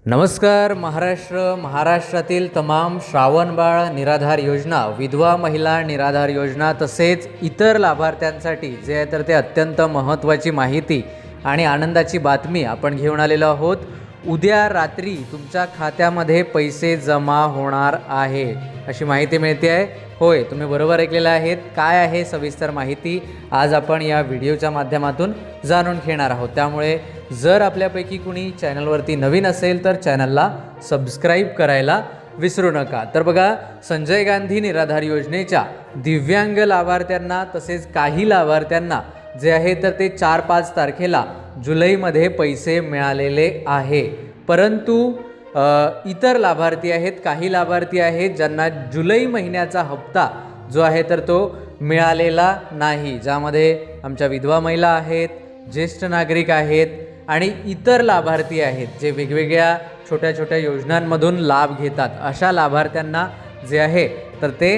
नमस्कार महाराष्ट्रातील तमाम श्रावणबाळ निराधार योजना, विधवा महिला निराधार योजना तसेच इतर लाभार्थ्यांसाठी जे आहे तर ते अत्यंत महत्त्वाची माहिती आणि आनंदाची बातमी आपण घेऊन आलेलो आहोत। उद्या रात्री तुमच्या खात्यामध्ये पैसे जमा होणार आहे अशी माहिती मिळते आहे। होय, तुम्ही बरोबर ऐकलेलं आहे। काय आहे सविस्तर माहिती आज आपण या व्हिडिओच्या माध्यमातून जाणून घेणार आहोत। त्यामुळे जर आपल्यापैकी कुणी चॅनलवरती नवीन असेल तर चॅनलला सबस्क्राईब करायला विसरू नका। तर बघा, संजय गांधी निराधार योजनेच्या दिव्यांग लाभार्थ्यांना तसेच काही लाभार्थ्यांना जे आहे तर ते 4-5 तारखेला जुलैमध्ये पैसे मिळालेले आहे, परंतु इतर लाभार्थी आहेत, काही लाभार्थी आहेत ज्यांना जुलै महिन्याचा हप्ता जो आहे तर तो मिळालेला नाही, ज्यामध्ये आमच्या विधवा महिला आहेत, ज्येष्ठ नागरिक आहेत आणि इतर लाभार्थी आहेत जे वेगवेगळ्या छोट्या छोट्या योजनांमधून लाभ घेतात। अशा लाभार्थ्यांना जे आहे तर ते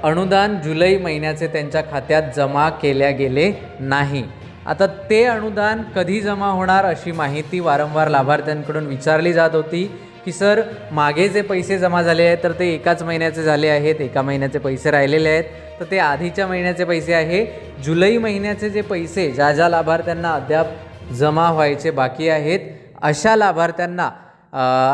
अनुदान जुलै महिन्याचे त्यांच्या खात्यात जमा केल्या गेले नाही। आता ते अनुदान कधी जमा होणार अशी माहिती वारंवार लाभार्थ्यांकडून विचारली जात होती की सर, मागे जे पैसे जमा झाले आहेत तर ते एकाच महिन्याचे झाले आहेत, एका महिन्याचे पैसे राहिलेले आहेत, तर ते आधीच्या महिन्याचे पैसे आहे। जुलै महिन्याचे जे पैसे ज्या ज्या लाभार्थ्यांना अद्याप जमा व्हायचे बाकी आहेत अशा लाभार्थ्यांना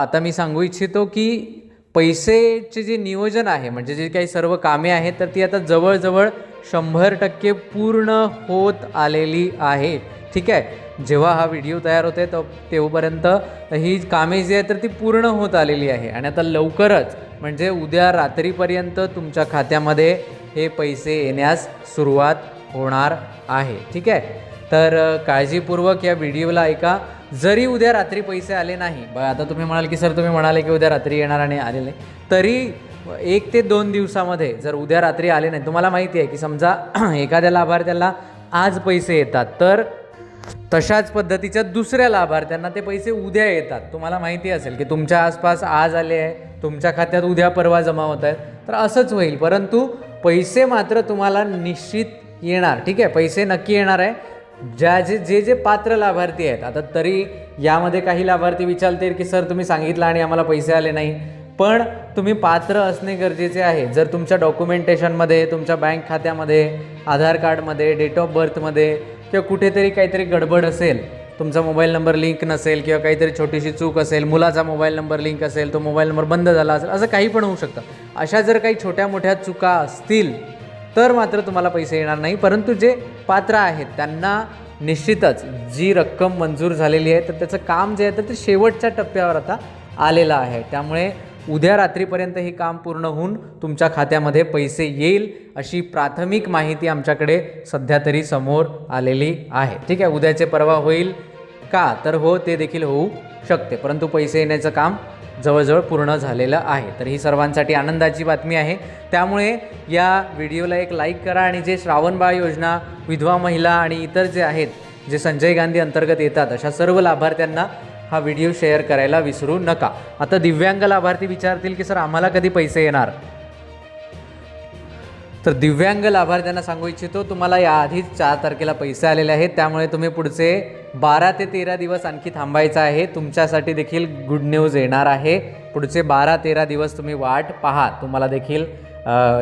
आता मी सांगू इच्छितो की पैसेचे जे नियोजन आहे, म्हणजे जे काही सर्व कामे आहेत तर ती आता जवळजवळ 100% पूर्ण होत आलेली आहे। ठीक आहे, जेव्हा हा व्हिडिओ तयार होते तेव्हापर्यंत ही कामे जी आहे तर ती पूर्ण होत आलेली आहे आणि आता लवकरच म्हणजे उद्या रात्रीपर्यंत तुमच्या खात्यामध्ये हे पैसे येण्यास सुरुवात होणार आहे। ठीक आहे, तर काळजीपूर्वक या व्हिडिओला ऐका। जरी उद्या रात्री पैसे आले नाही, आता तुम्ही म्हणाल की सर तुम्ही म्हणाले की उद्या रात्री येणार आणि आलेले, तरी 1 ते 2 दिवसामध्ये जर उद्या रात्री आले नाही, तुम्हाला माहिती आहे की समजा एखाद्या लाभार्थ्याला आज पैसे येतात तर तशाच पद्धतीच्या दुसऱ्या लाभार्थ्यांना ते पैसे उद्या येतात। तुम्हाला माहिती असेल की तुमच्या आसपास आज आले आहे, तुमच्या खात्यात उद्या परवा जमा होत आहेत, तर असंच होईल, परंतु पैसे मात्र तुम्हाला निश्चित येणार। ठीक आहे, पैसे नक्की येणार आहे जे पात्र लाभार्थी आहेत। आता तरी यामध्ये काही लाभार्थी विचारतील की सर तुम्ही सांगितलं आणि आम्हाला पैसे आले नाही, पण तुम्ही पात्र असणे गरजेचे आहे। जर तुमच्या डॉक्युमेंटेशनमध्ये, तुमच्या बँक खात्यामध्ये, आधार कार्डमध्ये, डेट ऑफ बर्थमध्ये किंवा कुठेतरी काहीतरी गडबड असेल, तुमचा मोबाईल नंबर लिंक नसेल किंवा काहीतरी छोटीशी चूक असेल, मुलाचा मोबाईल नंबर लिंक असेल, तो मोबाईल नंबर बंद झाला असेल, असं काही पण होऊ शकतं। अशा जर काही छोट्या मोठ्या चुका असतील तर मात्र तुम्हाला पैसे येणार नाही, परंतु जे पात्र आहेत त्यांना निश्चितच जी रक्कम मंजूर झालेली आहे तर त्याचं काम जे आहे तर ते शेवटच्या टप्प्यावर आता आलेलं आहे। त्यामुळे उद्या रात्रीपर्यंत हे काम पूर्ण होऊन तुमच्या खात्यामध्ये पैसे येईल अशी प्राथमिक माहिती आमच्याकडे सध्या तरी समोर आलेली आहे। ठीक आहे, उद्याचे परवा होईल का, तर हो, ते देखील होऊ शकते, परंतु पैसे येण्याचं काम जवळजवळ पूर्ण झालेलं आहे। तर ही सर्वांसाठी आनंदाची बातमी आहे। त्यामुळे या व्हिडिओला एक लाईक करा आणि जे श्रावणबाळ योजना, विधवा महिला आणि इतर जे आहेत जे संजय गांधी अंतर्गत येतात अशा सर्व लाभार्थ्यांना हा व्हिडिओ शेअर करायला विसरू नका। आता दिव्यांग लाभार्थी विचारतील की सर आम्हाला कधी पैसे येणार, तर दिव्यांग लाभार्थ्यांना सांगू इच्छितो तुम्हाला याआधीच 4 तारखेला पैसे आलेले आहेत, त्यामुळे तुम्ही पुढचे 12 ते 13 दिवस आणखी थांबायचं आहे। तुमच्यासाठी देखील गुड न्यूज येणार आहे। पुढचे 12-13 दिवस तुम्ही वाट पहा, तुम्हाला देखील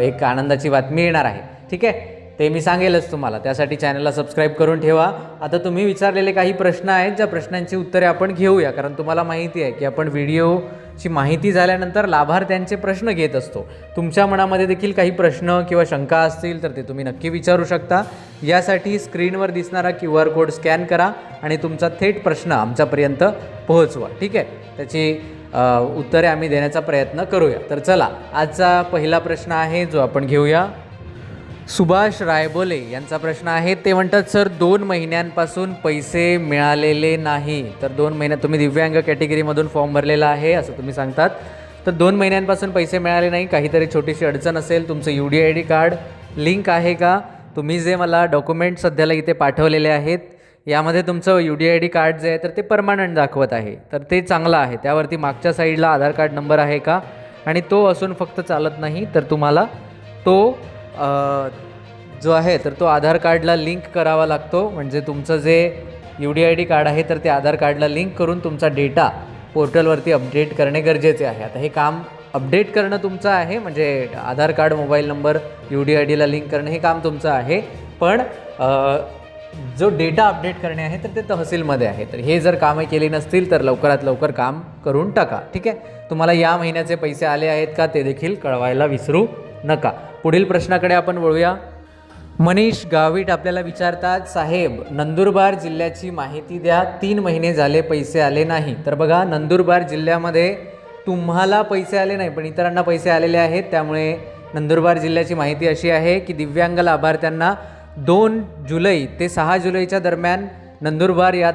एक आनंदाची बातमी येणार आहे। ठीक आहे, ते मी सांगेलच तुम्हाला, त्यासाठी चॅनलला सबस्क्राईब करून ठेवा। आता तुम्ही विचारलेले काही प्रश्न आहेत, ज्या प्रश्नांची उत्तरे आपण घेऊया, कारण तुम्हाला माहिती आहे की आपण व्हिडिओची माहिती झाल्यानंतर लाभार्थ्यांचे प्रश्न घेत असतो। तुमच्या मनामध्ये देखील काही प्रश्न किंवा शंका असतील तर ते तुम्ही नक्की विचारू शकता। यासाठी स्क्रीनवर दिसणारा QR कोड स्कॅन करा आणि तुमचा थेट प्रश्न आमच्यापर्यंत पोहोचवा। ठीक आहे, त्याची उत्तरे आम्ही देण्याचा प्रयत्न करूया। तर चला, आजचा पहिला प्रश्न आहे जो आपण घेऊया। सुभाष रायबोले यांचा प्रश्न आहे, ते म्हणतात सर 2 महिन्यांपासून पैसे मिळालेले नाही। तर 2 महिन्यात तुम्ही दिव्यांग कॅटेगरीमधून फॉर्म भरलेला आहे असं तुम्ही सांगतात, तर 2 महिन्यांपासून पैसे मिळाले नाही, काहीतरी छोटीशी अडचण असेल, तुमचं UDID कार्ड लिंक आहे का, तुम्ही जे मला डॉक्युमेंट सध्याला इथे पाठवलेले आहेत यामध्ये तुमचं UDID कार्ड जे आहे तर ते परमनंट दाखवत आहे, तर ते चांगलं आहे। त्यावरती मागच्या साईडला आधार कार्ड नंबर आहे का, आणि तो असून फक्त चालत नाही, तर तुम्हाला तो जो आहे तर तो आधार कार्डला लिंक करावा लागतो। म्हणजे तुमचं जे UDID कार्ड आहे तर ते आधार कार्डला लिंक करून तुमचा डेटा पोर्टलवरती अपडेट करणे गरजेचे आहे. आता हे काम अपडेट करणं तुमचं आहे, म्हणजे आधार कार्ड, मोबाईल नंबर, UDIDला लिंक करणं हे काम तुमचं आहे. पण जो डेटा अपडेट करणे आहे तर ते तहसीलमध्ये आहे. तर हे जर कामं केली नसतील तर लवकरात लवकर काम करून टाका. ठीक आहे. तुम्हाला या महिन्याचे पैसे आले आहेत का ते देखील कळवायला विसरू नका. पुढील प्रश्नाकडे आपण वळूया. मनीष गावित आपल्याला विचारतात, साहेब नंदुरबार जिल्ह्याची माहिती द्या, 3 महिने झाले पैसे आले नाही. तर बघा, नंदुरबार जिल्ह्यामध्ये तुम्हाला पैसे आले नाही पण इतरांना पैसे आलेले आहेत. त्यामुळे नंदुरबार जिल्ह्याची माहिती अशी आहे की दिव्यांग लाभार्थ्यांना 2 जुलै ते 6 जुलैच्या दरम्यान नंदुरबार या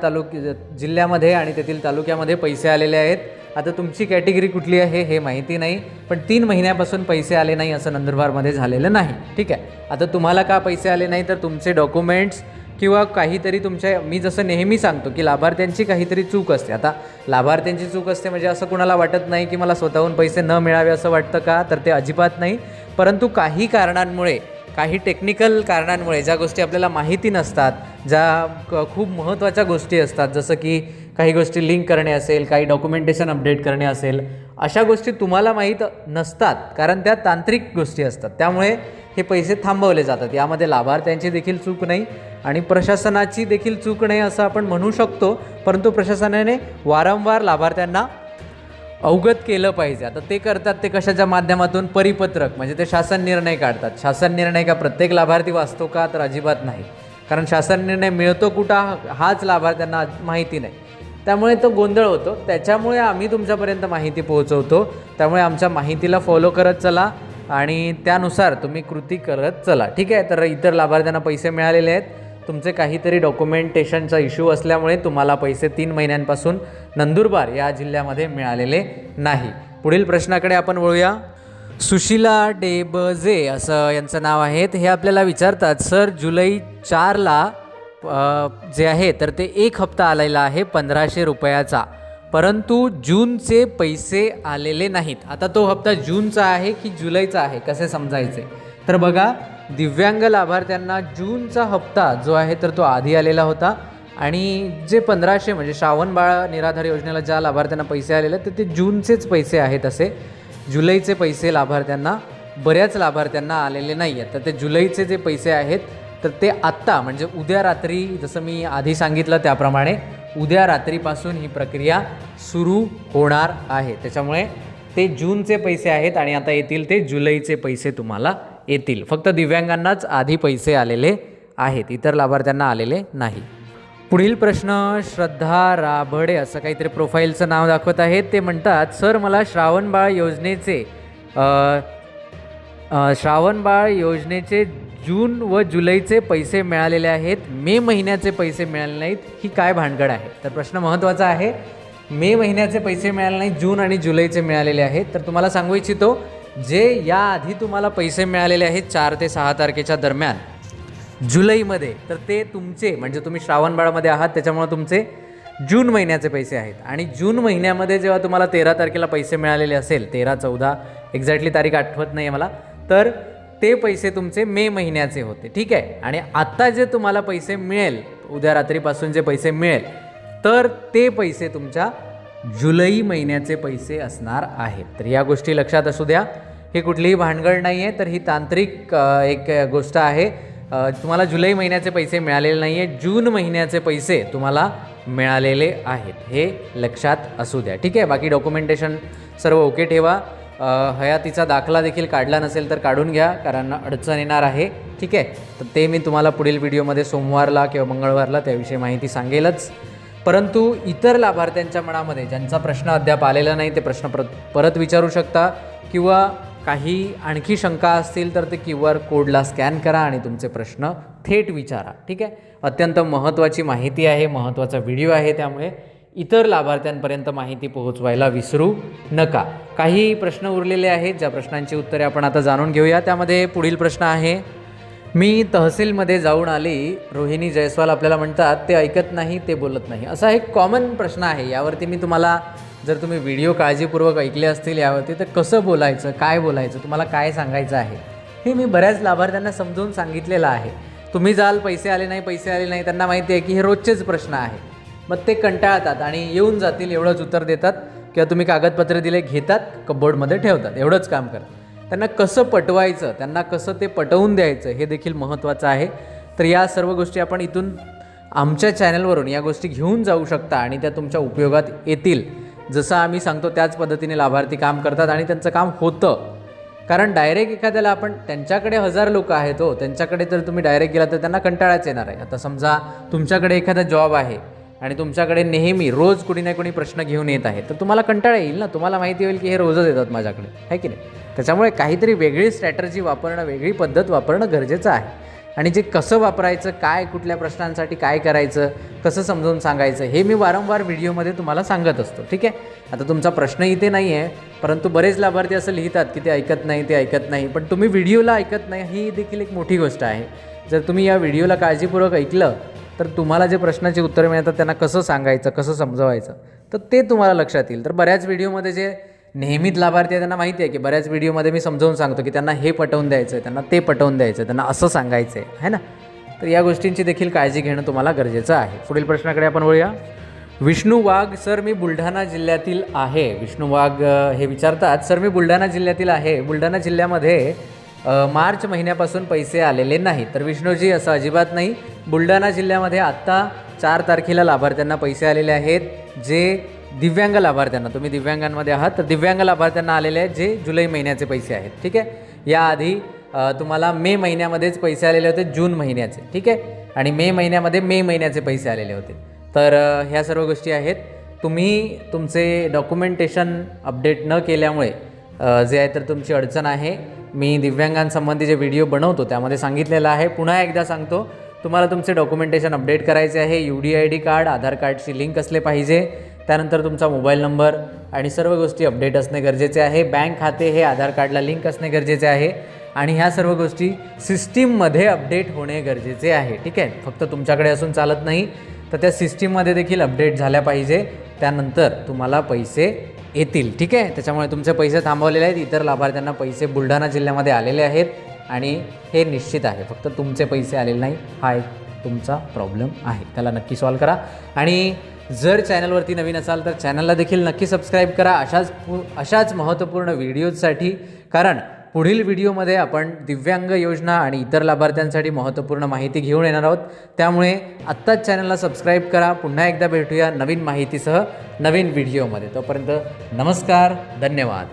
जिल्ह्यामध्ये आणि तेथील तालुक्यामध्ये पैसे आलेले आहेत. आता तुमची कॅटेगरी कुठली आहे हे माहिती नाही, पण 3 महिन्यापासून पैसे आले नाही असं नंदुरबारमध्ये झालेलं नाही. ठीक आहे. आता तुम्हाला का पैसे आले नाही तर तुमचे डॉक्युमेंट्स किंवा काहीतरी तुमच्या, मी जसं नेहमी सांगतो की लाभार्थ्यांची काहीतरी चूक असते. आता लाभार्थ्यांची चूक असते म्हणजे असं कुणाला वाटत नाही की मला स्वतःहून पैसे न मिळावे असं वाटतं का, तर ते अजिबात नाही. परंतु काही कारणांमुळे, काही टेक्निकल कारणांमुळे, ज्या गोष्टी आपल्याला माहिती नसतात, ज्या खूप महत्त्वाच्या गोष्टी असतात, जसं की काही गोष्टी लिंक करणे असेल, काही डॉक्युमेंटेशन अपडेट करणे असेल, अशा गोष्टी तुम्हाला माहीत नसतात कारण त्या तांत्रिक गोष्टी असतात. त्यामुळे हे पैसे थांबवले जातात. यामध्ये लाभार्थ्यांची देखील चूक नाही आणि प्रशासनाची देखील चूक नाही असं आपण म्हणू शकतो. परंतु प्रशासनाने वारंवार लाभार्थ्यांना अवगत केलं पाहिजे. आता ते करतात ते कशाच्या माध्यमातून? परिपत्रक, म्हणजे ते शासन निर्णय काढतात. शासन निर्णय का प्रत्येक लाभार्थी वाचतो का? तर अजिबात नाही. कारण शासन निर्णय मिळतो कुठं हाच लाभार्थ्यांना माहिती नाही. त्यामुळे तो गोंधळ होतो. त्याच्यामुळे आम्ही तुमच्यापर्यंत माहिती पोहोचवतो. त्यामुळे आमच्या माहितीला फॉलो करत चला आणि त्यानुसार तुम्ही कृती करत चला. ठीक आहे. तर इतर लाभार्थ्यांना पैसे मिळालेले आहेत. तुमचे काहीतरी डॉक्युमेंटेशनचा इश्यू असल्यामुळे तुम्हाला पैसे 3 महिन्यांपासून नंदुरबार या जिल्ह्यामध्ये मिळालेले नाही. पुढील प्रश्नाकडे आपण वळूया. सुशिला डेबजे असं यांचं नाव आहे. हे आपल्याला विचारतात, सर जुलै 4ला जे आहे तर ते 1 हप्ता आलेला आहे 1500 रुपयाचा, परंतु जूनचे पैसे आलेले नाहीत. आता तो हप्ता जूनचा आहे की जुलैचा आहे कसे समजायचे? तर बघा, दिव्यांग लाभार्थ्यांना जूनचा हप्ता जो आहे तर तो आधी आलेला होता आणि जे 1500 म्हणजे श्रावण बाळ निराधार योजनेला ज्या लाभार्थ्यांना पैसे आलेले तर ते जूनचेच पैसे आहेत. असे जुलैचे पैसे लाभार्थ्यांना, बऱ्याच लाभार्थ्यांना आलेले नाही आहेत. तर ते जुलैचे जे पैसे आहेत तर ते आत्ता म्हणजे उद्या रात्री, जसं मी आधी सांगितलं त्याप्रमाणे उद्या रात्रीपासून ही प्रक्रिया सुरू होणार आहे. त्याच्यामुळे ते जूनचे पैसे आहेत आणि आता येतील ते जुलैचे पैसे तुम्हाला येतील. फक्त दिव्यांगांनाच आधी पैसे आलेले आहेत, इतर लाभार्थ्यांना आलेले नाही. पुढील प्रश्न श्रद्धा राभडे असं काहीतरी प्रोफाईलचं नाव दाखवत आहेत. ते म्हणतात, सर मला श्रावण बाळ योजनेचे जून व जुलैचे पैसे मिळालेले आहेत, मे महिन्याचे पैसे मिळाले नाहीत, ही काय भानगड आहे? तर प्रश्न महत्त्वाचा आहे. मे महिन्याचे पैसे मिळाले नाहीत, जून आणि जुलैचे मिळालेले आहेत. तर तुम्हाला सांगू इच्छितो, जे याआधी तुम्हाला पैसे मिळालेले आहेत 4 ते 6 तारखेच्या दरम्यान जुलैमध्ये, तर ते तुमचे म्हणजे तुम्ही श्रावणबाळामध्ये आहात त्याच्यामुळे तुमचे जून महिन्याचे पैसे आहेत. आणि जून महिन्यामध्ये जेव्हा तुम्हाला 13 तारखेला पैसे मिळालेले असेल, 13-14 एक्झॅक्टली तारीख आठवत नाही आहे मला, तर ते पैसे तुमचे मे महिन्याचे होते. ठीक आहे. आणि आत्ता जे तुम्हाला पैसे मिळेल, उद्या रात्रीपासून जे पैसे मिळेल, तर ते पैसे तुमच्या जुलै महिन्याचे पैसे असणार आहेत. तर या गोष्टी लक्षात असू द्या. हे कुठलीही भानगड नाही आहे, तर ही तांत्रिक एक गोष्ट आहे. तुम्हाला जुलै महिन्याचे पैसे मिळालेले नाही आहे, जून महिन्याचे पैसे तुम्हाला मिळालेले आहेत, हे लक्षात असू द्या. ठीक आहे. बाकी डॉक्युमेंटेशन सर्व ओके ठेवा. हयातीचा दाखला देखील काढला नसेल तर काढून घ्या, कारण अडचण येणार आहे. ठीक आहे. तर ते मी तुम्हाला पुढील व्हिडिओमध्ये सोमवारला किंवा मंगळवारला त्याविषयी माहिती सांगेलच. परंतु इतर लाभार्थ्यांच्या मनामध्ये ज्यांचा प्रश्न अद्याप आलेला नाही ते प्रश्न परत विचारू शकता, किंवा काही आणखी शंका असतील तर ते QR कोडला स्कॅन करा आणि तुमचे प्रश्न थेट विचारा. ठीक आहे. अत्यंत महत्त्वाची माहिती आहे, महत्त्वाचा व्हिडिओ आहे, त्यामुळे इतर लाभार्थ्यांपर्यंत माहिती पोहोचवायला विसरू नका. काही प्रश्न उरलेले आहेत, ज्या प्रश्नांची उत्तरे आपण आता जाणून घेऊया. त्यामध्ये पुढील प्रश्न आहे, मी तहसीलमध्ये जाऊन आली, रोहिणी जयस्वाल आपल्याला म्हणतात, ते ऐकत नाही, ते बोलत नाही. असा एक कॉमन प्रश्न आहे. यावरती मी तुम्हाला, जर तुम्ही व्हिडिओ काळजीपूर्वक ऐकले असतील यावरती, तर कसं बोलायचं, काय बोलायचं, तुम्हाला काय सांगायचं आहे, हे मी बऱ्याच लाभार्थ्यांना समजून सांगितलेलं आहे. तुम्ही जाल पैसे आले नाही, त्यांना माहिती आहे की हे रोजचेच प्रश्न आहे. मग ते कंटाळतात आणि येऊन जातील एवढंच उत्तर देतात किंवा तुम्ही कागदपत्र दिले घेतात कपबोर्डमध्ये ठेवतात, एवढंच काम करतात. त्यांना कसं पटवायचं, त्यांना कसं ते पटवून द्यायचं हे देखील महत्त्वाचं आहे. तर या सर्व गोष्टी आपण इथून आमच्या चॅनलवरून या गोष्टी घेऊन जाऊ शकता आणि त्या तुमच्या उपयोगात येतील. जसं आम्ही सांगतो त्याच पद्धतीने लाभार्थी काम करतात आणि त्यांचं काम होतं. कारण डायरेक्ट एखाद्याला आपण त्यांच्याकडे 1000 लोक आहेत हो, त्यांच्याकडे जर तुम्ही डायरेक्ट गेला तर त्यांना कंटाळाच येणार आहे. आता समजा तुमच्याकडे एखादा जॉब आहे आणि तुमच्याकडे नेहमी रोज कुणी ना कुणी प्रश्न घेऊन येत आहे, तर तुम्हाला कंटाळा येईल ना. तुम्हाला माहिती होईल की हे रोजच येतात माझ्याकडे, आहे की नाही. त्याच्यामुळे काहीतरी वेगळी स्ट्रॅटर्जी वापरणं, वेगळी पद्धत वापरणं गरजेचं आहे. आणि जे कसं वापरायचं, काय कुठल्या प्रश्नांसाठी काय करायचं, कसं समजावून सांगायचं, हे मी वारंवार व्हिडिओमध्ये तुम्हाला सांगत असतो. ठीक आहे. आता तुमचा प्रश्न इथे नाही आहे, परंतु बरेच लाभार्थी असं लिहितात की ते ऐकत नाही, पण तुम्ही व्हिडिओला ऐकत नाही, ही देखील एक मोठी गोष्ट आहे. जर तुम्ही या व्हिडिओला काळजीपूर्वक ऐकलं तर तुम्हाला जे प्रश्नाची उत्तरं मिळतात त्यांना कसं सांगायचं, कसं समजवायचं, तर ते तुम्हाला लक्षात येईल. तर बऱ्याच व्हिडिओमध्ये जे नेहमीच लाभार्थी आहे त्यांना माहिती आहे की बऱ्याच व्हिडिओमध्ये मी समजावून सांगतो की त्यांना हे पटवून द्यायचं आहे, त्यांना ते पटवून द्यायचं आहे, त्यांना असं सांगायचं आहे ना. तर या गोष्टींची देखील काळजी घेणं तुम्हाला गरजेचं आहे. पुढील प्रश्नाकडे आपण वळूया. विष्णू वाघ, सर मी बुलढाणा जिल्ह्यातील आहे. विष्णू वाघ हे विचारतात, सर मी बुलढाणा जिल्ह्यातील आहे. बुलढाणा जिल्ह्यामध्ये मार्च महिन्यापासून पैसे आलेले नाही. तर विष्णूजी असं अजिबात नाही. बुलढाणा जिल्ह्यामध्ये आत्ता 4 तारखेला लाभार्थ्यांना पैसे आलेले आहेत, जे दिव्यांग लाभार्थ्यांना, तुम्ही दिव्यांगांमध्ये आहात तर दिव्यांग लाभार्थ्यांना आलेले आहेत, जे जुलै महिन्याचे पैसे आहेत. ठीक आहे. याआधी तुम्हाला मे महिन्यामध्येच पैसे आलेले होते, जून महिन्याचे. ठीक आहे. आणि मे महिन्यामध्ये मे महिन्याचे पैसे आलेले होते. तर ह्या सर्व गोष्टी आहेत. तुम्ही तुमचे डॉक्युमेंटेशन अपडेट न केल्यामुळे जे आहे तर तुमची अडचण आहे. मी दिव्यांगांसंबंधी जे व्हिडिओ बनवतो त्यामध्ये सांगितलेलं आहे. पुन्हा एकदा सांगतो, तुम्हाला तुमचे डॉक्युमेंटेशन अपडेट करायचे आहे. UDID कार्ड, आधार कार्डची लिंक असले पाहिजे, त्यानंतर तुमचा मोबाईल नंबर आणि सर्व गोष्टी अपडेट असणे गरजेचे आहे. बँक खाते हे आधार कार्डला लिंक असणे गरजेचे आहे आणि ह्या सर्व गोष्टी सिस्टीममध्ये अपडेट होणे गरजेचे आहे. ठीक आहे. फक्त तुमच्याकडे असून चालत नाही, तर त्या सिस्टीममध्ये देखील अपडेट झाल्या पाहिजे. त्यानंतर तुम्हाला पैसे येतील. ठीक आहे. त्याच्यामुळे तुमचे पैसे थांबवलेले आहेत. इतर लाभार्थ्यांना पैसे बुलढाणा जिल्ह्यामध्ये आलेले आहेत आणि हे निश्चित आहे. फक्त तुमचे पैसे आलेले नाही, हा एक तुमचा प्रॉब्लेम आहे. त्याला नक्की सॉल्व करा. आणि जर चॅनलवरती नवीन असाल तर चॅनलला देखील नक्की सबस्क्राईब करा अशाच महत्त्वपूर्ण व्हिडिओजसाठी. कारण पुढील व्हिडिओमध्ये आपण दिव्यांग योजना आणि इतर लाभार्थ्यांसाठी महत्त्वपूर्ण माहिती घेऊन येणार आहोत. त्यामुळे आत्ताच चॅनलला सबस्क्राईब करा. पुन्हा एकदा भेटूया नवीन माहितीसह नवीन व्हिडिओमध्ये. तोपर्यंत नमस्कार, धन्यवाद.